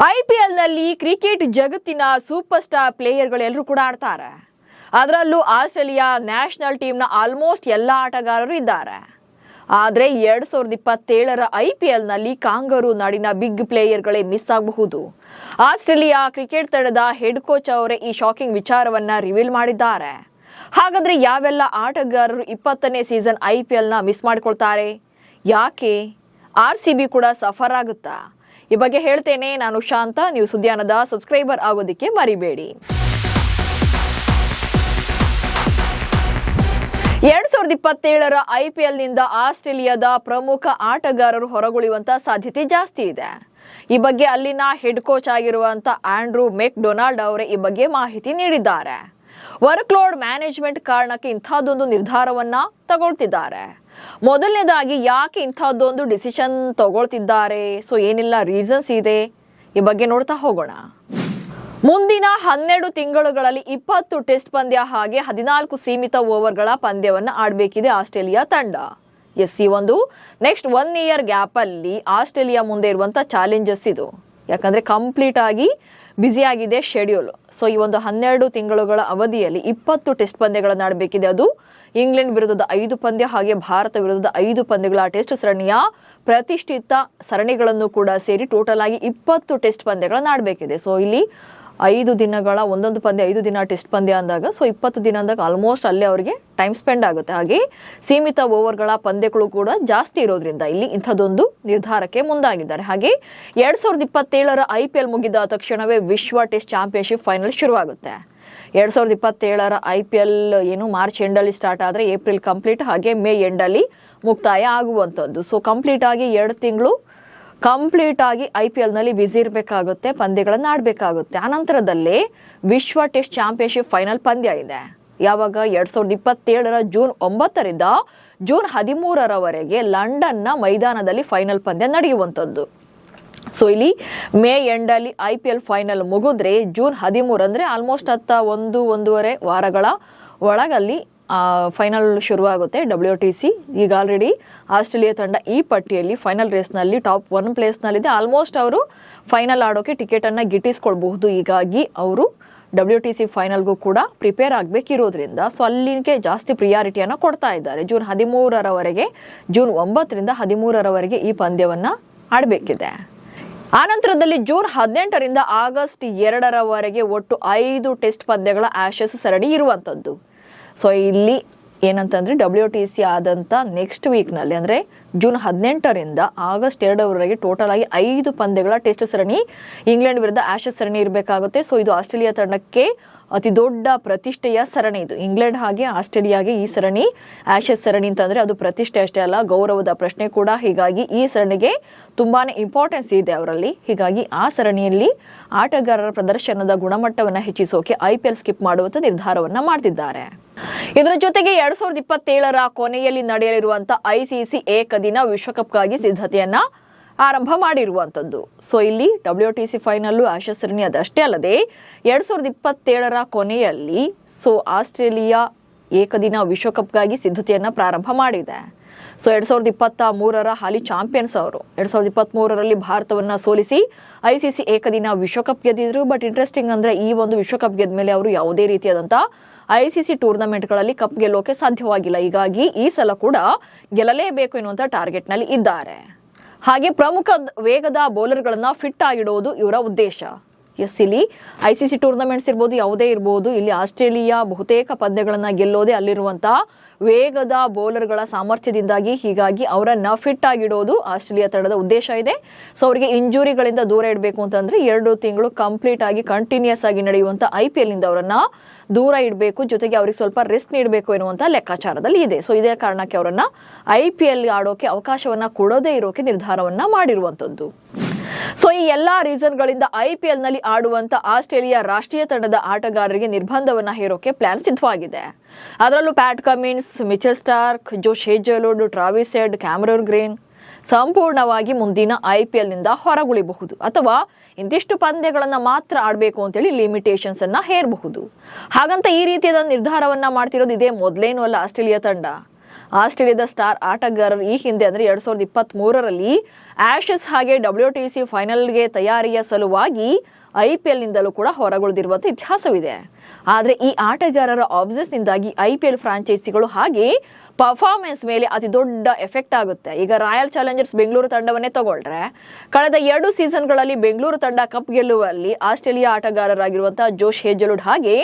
ಐಪಿಎಲ್ನಲ್ಲಿ cricket ಜಗತ್ತಿನ super star ಪ್ಲೇಯರ್ಗಳೆಲ್ಲರೂ ಕೂಡ ಆಡ್ತಾರೆ. ಅದರಲ್ಲೂ ಆಸ್ಟ್ರೇಲಿಯಾ ನ್ಯಾಷನಲ್ ಟೀಮ್ನ ಆಲ್ಮೋಸ್ಟ್ ಎಲ್ಲ ಆಟಗಾರರು ಇದ್ದಾರೆ. ಆದರೆ 2027ರ ಐಪಿಎಲ್ನಲ್ಲಿ ಕಾಂಗರೂ ನಾಡಿನ ಬಿಗ್ ಪ್ಲೇಯರ್ಗಳೇ ಮಿಸ್ ಆಗಬಹುದು. ಆಸ್ಟ್ರೇಲಿಯಾ ಕ್ರಿಕೆಟ್ ತಂಡದ ಹೆಡ್ ಕೋಚ್ ಅವರೇ ಈ ಶಾಕಿಂಗ್ ವಿಚಾರವನ್ನ ರಿವೀಲ್ ಮಾಡಿದ್ದಾರೆ. ಹಾಗಾದ್ರೆ ಯಾವೆಲ್ಲ ಆಟಗಾರರು 20ನೇ ಸೀಸನ್ ಐಪಿಎಲ್ನ ಮಿಸ್ ಮಾಡಿಕೊಳ್ತಾರೆ? ಯಾಕೆ? RCB ಕೂಡ ಸಫರ್ ಆಗುತ್ತಾ? ಈ ಬಗ್ಗೆ ಹೇಳ್ತೇನೆ. ನಾನು ಶಾಂತ. ನೀವು ಸುದ್ದಿಯಾನದ ಸಬ್ಸ್ಕ್ರೈಬರ್ ಆಗೋದಕ್ಕೆ ಮರಿಬೇಡಿ. 2027ರ IPLನಿಂದ ಆಸ್ಟ್ರೇಲಿಯಾದ ಪ್ರಮುಖ ಆಟಗಾರರು ಹೊರಗುಳಿಯುವಂತ ಸಾಧ್ಯತೆ ಜಾಸ್ತಿ ಇದೆ. ಈ ಬಗ್ಗೆ ಅಲ್ಲಿನ ಹೆಡ್ ಕೋಚ್ ಆಗಿರುವಂತ ಆಂಡ್ರೂ ಮೆಕ್ಡೊನಾಲ್ಡ್ ಅವರೇ ಈ ಬಗ್ಗೆ ಮಾಹಿತಿ ನೀಡಿದ್ದಾರೆ. ವರ್ಕ್ ಲೋಡ್ ಮ್ಯಾನೇಜ್ಮೆಂಟ್ ಕಾರಣಕ್ಕೆ ಇಂಥದ್ದೊಂದು ನಿರ್ಧಾರವನ್ನ ತಗೊಳ್ತಿದ್ದಾರೆ. ಮೊದಲನೇದಾಗಿ ಯಾಕೆ ಇಂಥದ್ದೊಂದು ಡಿಸಿಷನ್ ತಗೊಳ್ತಿದ್ದಾರೆ? ಸೊ ಏನೆಲ್ಲ ರೀಸನ್ಸ್ ಇದೆ, ಈ ಬಗ್ಗೆ ನೋಡ್ತಾ ಹೋಗೋಣ. ಮುಂದಿನ 12 ತಿಂಗಳುಗಳಲ್ಲಿ 20 ಟೆಸ್ಟ್ ಪಂದ್ಯ ಹಾಗೆ 14 ಸೀಮಿತ ಓವರ್ಗಳ ಪಂದ್ಯವನ್ನ ಆಡಬೇಕಿದೆ ಆಸ್ಟ್ರೇಲಿಯಾ ತಂಡ. ಈ ಒಂದು ನೆಕ್ಸ್ಟ್ 1 ಇಯರ್ ಗ್ಯಾಪ್ ಅಲ್ಲಿ ಆಸ್ಟ್ರೇಲಿಯಾ ಮುಂದೆ ಇರುವಂತ ಚಾಲೆಂಜಸ್ ಇದು. ಯಾಕಂದ್ರೆ ಕಂಪ್ಲೀಟ್ ಆಗಿ ಬ್ಯುಸಿ ಆಗಿದೆ ಶೆಡ್ಯೂಲ್. ಸೊ ಈ ಒಂದು 12 ತಿಂಗಳುಗಳ ಅವಧಿಯಲ್ಲಿ 20 ಟೆಸ್ಟ್ ಪಂದ್ಯಗಳನ್ನು ಆಡಬೇಕಿದೆ. ಅದು ಇಂಗ್ಲೆಂಡ್ ವಿರುದ್ಧದ 5 ಪಂದ್ಯ ಹಾಗೆ ಭಾರತ ವಿರುದ್ಧದ 5 ಪಂದ್ಯಗಳ ಟೆಸ್ಟ್ ಸರಣಿಯ ಪ್ರತಿಷ್ಠಿತ ಸರಣಿಗಳನ್ನು ಕೂಡ ಸೇರಿ ಟೋಟಲ್ ಆಗಿ 20 ಟೆಸ್ಟ್ ಪಂದ್ಯಗಳನ್ನು ಆಡಬೇಕಿದೆ. ಸೊ ಇಲ್ಲಿ 5 ದಿನಗಳ ಒಂದೊಂದು ಪಂದ್ಯ 5 ದಿನ ಟೆಸ್ಟ್ ಪಂದ್ಯ ಅಂದಾಗ ಸೊ 20 ದಿನ ಅಂದಾಗ ಆಲ್ಮೋಸ್ಟ್ ಅಲ್ಲೇ ಅವರಿಗೆ ಟೈಮ್ ಸ್ಪೆಂಡ್ ಆಗುತ್ತೆ. ಹಾಗೆ ಸೀಮಿತ ಓವರ್ಗಳ ಪಂದ್ಯಗಳು ಕೂಡ ಜಾಸ್ತಿ ಇರೋದ್ರಿಂದ ಇಲ್ಲಿ ಇಂಥದ್ದೊಂದು ನಿರ್ಧಾರಕ್ಕೆ ಮುಂದಾಗಿದ್ದಾರೆ. ಹಾಗೆ 2027ರ IPL ಮುಗಿದ ತಕ್ಷಣವೇ ವಿಶ್ವ ಟೆಸ್ಟ್ ಚಾಂಪಿಯನ್ಶಿಪ್ ಫೈನಲ್ ಶುರುವಾಗುತ್ತೆ. 2027ರ IPL ಏನು ಮಾರ್ಚ್ ಎಂಡಲ್ಲಿ ಸ್ಟಾರ್ಟ್ ಆದರೆ ಏಪ್ರಿಲ್ ಕಂಪ್ಲೀಟ್ ಹಾಗೆ ಮೇ ಎಂಡಲ್ಲಿ ಮುಕ್ತಾಯ ಆಗುವಂಥದ್ದು. ಸೊ ಕಂಪ್ಲೀಟ್ ಆಗಿ 2 ತಿಂಗಳು ಕಂಪ್ಲೀಟ್ ಆಗಿ IPLನಲ್ಲಿ ಬ್ಯುಸಿ ಇರಬೇಕಾಗುತ್ತೆ, ಪಂದ್ಯಗಳನ್ನು ಆಡಬೇಕಾಗುತ್ತೆ. ಆನಂತರದಲ್ಲೇ ವಿಶ್ವ ಟೆಸ್ಟ್ ಚಾಂಪಿಯನ್ಶಿಪ್ ಫೈನಲ್ ಪಂದ್ಯ ಇದೆ. ಯಾವಾಗ 2027ರ ಜೂನ್ 9ರಿಂದ ಜೂನ್ 13ರವರೆಗೆ ಲಂಡನ್ನ ಮೈದಾನದಲ್ಲಿ ಫೈನಲ್ ಪಂದ್ಯ ನಡೆಯುವಂಥದ್ದು. ಸೊ ಇಲ್ಲಿ ಮೇ ಎಂಡಲ್ಲಿ IPL ಫೈನಲ್ ಮುಗಿದ್ರೆ ಜೂನ್ 13 ಅಂದ್ರೆ ಆಲ್ಮೋಸ್ಟ್ 1-1.5 ವಾರಗಳ ಒಳಗಲ್ಲಿ ಫೈನಲ್ ಶುರುವಾಗುತ್ತೆ WTC. ಈಗ ಆಲ್ರೆಡಿ ಆಸ್ಟ್ರೇಲಿಯಾ ತಂಡ ಈ ಪಟ್ಟಿಯಲ್ಲಿ ಫೈನಲ್ ರೇಸ್ನಲ್ಲಿ ಟಾಪ್ 1 ಪ್ಲೇಸ್ನಲ್ಲಿದೆ. ಆಲ್ಮೋಸ್ಟ್ ಅವರು ಫೈನಲ್ ಆಡೋಕೆ ಟಿಕೆಟನ್ನು ಗಿಟ್ಟಿಸ್ಕೊಳ್ಬಹುದು. ಹೀಗಾಗಿ ಅವರು WTC ಫೈನಲ್ಗೂ ಕೂಡ ಪ್ರಿಪೇರ್ ಆಗಬೇಕಿರೋದ್ರಿಂದ ಸೊ ಅಲ್ಲಿಗೆ ಜಾಸ್ತಿ ಪ್ರಿಯಾರಿಟಿಯನ್ನು ಕೊಡ್ತಾ ಇದ್ದಾರೆ. ಜೂನ್ 13ರವರೆಗೆ ಜೂನ್ 9ರಿಂದ 13ರವರೆಗೆ ಈ ಪಂದ್ಯವನ್ನು ಆಡಬೇಕಿದೆ. ಆನಂತರದಲ್ಲಿ ಜೂನ್ 18ರಿಂದ ಆಗಸ್ಟ್ 2ರವರೆಗೆ ಒಟ್ಟು 5 ಟೆಸ್ಟ್ ಪಂದ್ಯಗಳ ಆಶಸ್ ಸರಣಿ ಇರುವಂಥದ್ದು. ಸೊ ಇಲ್ಲಿ ಏನಂತಂದ್ರೆ WTC ಆದಂಥ ನೆಕ್ಸ್ಟ್ ವೀಕ್ನಲ್ಲಿ ಅಂದರೆ ಜೂನ್ 18ರಿಂದ ಆಗಸ್ಟ್ 2ರವರೆಗೆ ಟೋಟಲ್ ಆಗಿ 5 ಪಂದ್ಯಗಳ ಟೆಸ್ಟ್ ಸರಣಿ ಇಂಗ್ಲೆಂಡ್ ವಿರುದ್ಧ ಆಶಸ್ ಸರಣಿ ಇರಬೇಕಾಗುತ್ತೆ. ಸೊ ಇದು ಆಸ್ಟ್ರೇಲಿಯಾ ತಂಡಕ್ಕೆ ಅತಿ ದೊಡ್ಡ ಪ್ರತಿಷ್ಠೆಯ ಸರಣಿ ಇದು. ಇಂಗ್ಲೆಂಡ್ ಹಾಗೆ ಆಸ್ಟ್ರೇಲಿಯಾಗೆ ಈ ಸರಣಿ ಆಶಸ್ ಸರಣಿ ಅಂತಂದ್ರೆ ಅದು ಪ್ರತಿಷ್ಠೆ ಅಷ್ಟೇ ಅಲ್ಲ, ಗೌರವದ ಪ್ರಶ್ನೆ ಕೂಡ. ಹೀಗಾಗಿ ಈ ಸರಣಿಗೆ ತುಂಬಾನೇ ಇಂಪಾರ್ಟೆನ್ಸ್ ಇದೆ ಅವರಲ್ಲಿ. ಹೀಗಾಗಿ ಆ ಸರಣಿಯಲ್ಲಿ ಆಟಗಾರರ ಪ್ರದರ್ಶನದ ಗುಣಮಟ್ಟವನ್ನು ಹೆಚ್ಚಿಸೋಕೆ IPL ಸ್ಕಿಪ್ ಮಾಡುವಂತ ನಿರ್ಧಾರವನ್ನ ಮಾಡ್ತಿದ್ದಾರೆ. ಇದರ ಜೊತೆಗೆ 2027ರ ಕೊನೆಯಲ್ಲಿ ನಡೆಯಲಿರುವಂತಹ ICC ಏಕದಿನ ವಿಶ್ವಕಪ್ಗಾಗಿ ಸಿದ್ಧತೆಯನ್ನ ಆರಂಭ ಮಾಡಿರುವಂಥದ್ದು. ಸೊ ಇಲ್ಲಿ WTC ಫೈನಲ್ಲು ಆಶಸ್ ಸರಣಿ ಅದಷ್ಟೇ ಅಲ್ಲದೆ 2027ರ ಕೊನೆಯಲ್ಲಿ ಸೊ ಆಸ್ಟ್ರೇಲಿಯಾ ಏಕದಿನ ವಿಶ್ವಕಪ್ಗಾಗಿ ಸಿದ್ಧತೆಯನ್ನ ಪ್ರಾರಂಭ ಮಾಡಿದೆ. ಸೊ 2023ರ ಹಾಲಿ ಚಾಂಪಿಯನ್ಸ್ ಅವರು 2023ರಲ್ಲಿ ಭಾರತವನ್ನ ಸೋಲಿಸಿ ICC ಏಕದಿನ ವಿಶ್ವಕಪ್ ಗೆದ್ದಿದ್ರು. ಬಟ್ ಇಂಟ್ರೆಸ್ಟಿಂಗ್ ಅಂದ್ರೆ ಈ ಒಂದು ವಿಶ್ವಕಪ್ ಗೆದ್ದ ಮೇಲೆ ಅವರು ಯಾವುದೇ ರೀತಿಯಾದಂಥ ICC ಟೂರ್ನಮೆಂಟ್ಗಳಲ್ಲಿ ಕಪ್ ಗೆಲ್ಲೋಕೆ ಸಾಧ್ಯವಾಗಿಲ್ಲ. ಹೀಗಾಗಿ ಈ ಸಲ ಕೂಡ ಗೆಲ್ಲಲೇಬೇಕು ಎನ್ನುವಂಥ ಟಾರ್ಗೆಟ್ನಲ್ಲಿ ಇದ್ದಾರೆ. ಹಾಗೆ ಪ್ರಮುಖ ವೇಗದ ಬೌಲರ್ಗಳನ್ನ ಫಿಟ್ ಆಗಿಡೋದು ಇವರ ಉದ್ದೇಶ. ಇಲ್ಲಿ ICC ಟೂರ್ನಮೆಂಟ್ಸ್ ಇರ್ಬೋದು, ಯಾವುದೇ ಇರ್ಬೋದು, ಇಲ್ಲಿ ಆಸ್ಟ್ರೇಲಿಯಾ ಬಹುತೇಕ ಪಂದ್ಯಗಳನ್ನ ಗೆಲ್ಲೋದೇ ಅಲ್ಲಿರುವಂತಹ ವೇಗದ ಬೌಲರ್ಗಳ ಸಾಮರ್ಥ್ಯದಿಂದಾಗಿ. ಹೀಗಾಗಿ ಅವರನ್ನ ಫಿಟ್ ಆಗಿಡೋದು ಆಸ್ಟ್ರೇಲಿಯಾ ತಂಡದ ಉದ್ದೇಶ ಇದೆ. ಸೊ ಅವರಿಗೆ ಇಂಜುರಿಗಳಿಂದ ದೂರ ಇಡಬೇಕು ಅಂತಂದ್ರೆ 2 ತಿಂಗಳು ಕಂಪ್ಲೀಟ್ ಆಗಿ ಕಂಟಿನ್ಯೂಸ್ ಆಗಿ ನಡೆಯುವಂತ IPLನಿಂದ ಅವರನ್ನ ದೂರ ಇಡಬೇಕು, ಜೊತೆಗೆ ಅವ್ರಿಗೆ ಸ್ವಲ್ಪ ರೆಸ್ಟ್ ನೀಡಬೇಕು ಎನ್ನುವಂತ ಲೆಕ್ಕಾಚಾರದಲ್ಲಿ ಇದೆ. ಸೊ ಇದೇ ಕಾರಣಕ್ಕೆ ಅವರನ್ನ IPL ಆಡೋಕೆ ಅವಕಾಶವನ್ನ ಕೊಡೋದೇ ಇರೋಕೆ ನಿರ್ಧಾರವನ್ನ ಮಾಡಿರುವಂತದ್ದು. ಸೊ ಈ ಎಲ್ಲಾ ರೀಸನ್ಗಳಿಂದ IPLನಲ್ಲಿ ಆಡುವಂತ ಆಸ್ಟ್ರೇಲಿಯಾ ರಾಷ್ಟ್ರೀಯ ತಂಡದ ಆಟಗಾರರಿಗೆ ನಿರ್ಬಂಧವನ್ನ ಹೇರೋಕೆ ಪ್ಲಾನ್ ಸಿದ್ಧವಾಗಿದೆ. ಅದರಲ್ಲೂ ಪ್ಯಾಟ್ ಕಮಿನ್ಸ್, ಮಿಚೆಲ್ ಸ್ಟಾರ್ಕ್, ಜೋಶ್ ಹೇಜಲ್ವುಡ್, ಟ್ರಾವಿಸ್ ಹೆಡ್, ಕ್ಯಾಮರೂನ್ ಗ್ರೀನ್ ಸಂಪೂರ್ಣವಾಗಿ ಮುಂದಿನ IPLನಿಂದ ಹೊರಗುಳಿಬಹುದು ಅಥವಾ ಇಂತಿಷ್ಟು ಪಂದ್ಯಗಳನ್ನ ಮಾತ್ರ ಆಡಬೇಕು ಅಂತೇಳಿ ಲಿಮಿಟೇಷನ್ಸ್ ಅನ್ನ ಹೇರಬಹುದು. ಹಾಗಂತ ಈ ರೀತಿಯಾದ ನಿರ್ಧಾರವನ್ನ ಮಾಡ್ತಿರೋದು ಇದೇ ಮೊದಲೇನೂ ಅಲ್ಲ ಆಸ್ಟ್ರೇಲಿಯಾ ತಂಡ. ಆಸ್ಟ್ರೇಲಿಯಾದ ಸ್ಟಾರ್ ಆಟಗಾರರು ಈ ಹಿಂದೆ ಅಂದ್ರೆ 2023ರಲ್ಲಿ ಆಶಸ್ ಹಾಗೆ WTC ಫೈನಲ್ಗೆ ತಯಾರಿಯ ಸಲುವಾಗಿ IPL ನಿಂದಲೂ ಕೂಡ ಹೊರಗುಳಿದಿರುವಂತ ಇತಿಹಾಸವಿದೆ. ಆದ್ರೆ ಈ ಆಟಗಾರರ ನಿಂದಾಗಿ IPL ಫ್ರಾಂಚೈಸಿಗಳು ಹಾಗೆ ಪರ್ಫಾರ್ಮೆನ್ಸ್ ಮೇಲೆ ಅತಿ ದೊಡ್ಡ ಎಫೆಕ್ಟ್ ಆಗುತ್ತೆ. ಈಗ ರಾಯಲ್ ಚಾಲೆಂಜರ್ಸ್ ಬೆಂಗಳೂರು ತಂಡವನ್ನೇ ತಗೊಳ್ರೆ ಕಳೆದ 2 ಸೀಸನ್ಗಳಲ್ಲಿ ಬೆಂಗಳೂರು ತಂಡ ಕಪ್ ಗೆಲ್ಲುವಲ್ಲಿ ಆಸ್ಟ್ರೇಲಿಯಾ ಆಟಗಾರರಾಗಿರುವಂತಹ ಜೋಶ್ ಹೇಜಲ್ವುಡ್ ಹಾಗೆ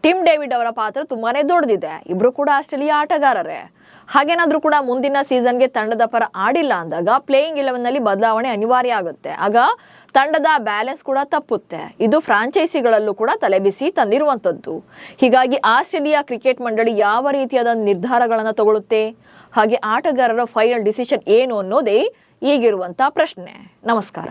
ಟಿಮ್ ಡೇವಿಡ್ ಅವರ ಪಾತ್ರ ತುಂಬಾನೇ ದೊಡ್ಡದಿದೆ. ಇಬ್ರು ಕೂಡ ಆಸ್ಟ್ರೇಲಿಯಾ ಆಟಗಾರರೇ. ಹಾಗೇನಾದ್ರೂ ಕೂಡ ಮುಂದಿನ ಸೀಸನ್ಗೆ ತಂಡದ ಪರ ಆಡಿಲ್ಲ ಅಂದಾಗ ಪ್ಲೇಯಿಂಗ್ 11 ನಲ್ಲಿ ಬದಲಾವಣೆ ಅನಿವಾರ್ಯ ಆಗುತ್ತೆ. ಆಗ ತಂಡದ ಬ್ಯಾಲೆನ್ಸ್ ಕೂಡ ತಪ್ಪುತ್ತೆ. ಇದು ಫ್ರಾಂಚೈಸಿಗಳಲ್ಲೂ ಕೂಡ ತಲೆಬಿಸಿ ತಂದಿರುವಂತದ್ದು. ಹೀಗಾಗಿ ಆಸ್ಟ್ರೇಲಿಯಾ ಕ್ರಿಕೆಟ್ ಮಂಡಳಿ ಯಾವ ರೀತಿಯಾದ ನಿರ್ಧಾರಗಳನ್ನು ತಗೊಳ್ಳುತ್ತೆ, ಹಾಗೆ ಆಟಗಾರರ ಫೈನಲ್ ಡಿಸಿಷನ್ ಏನು ಅನ್ನೋದೇ ಈಗಿರುವಂತ ಪ್ರಶ್ನೆ. ನಮಸ್ಕಾರ.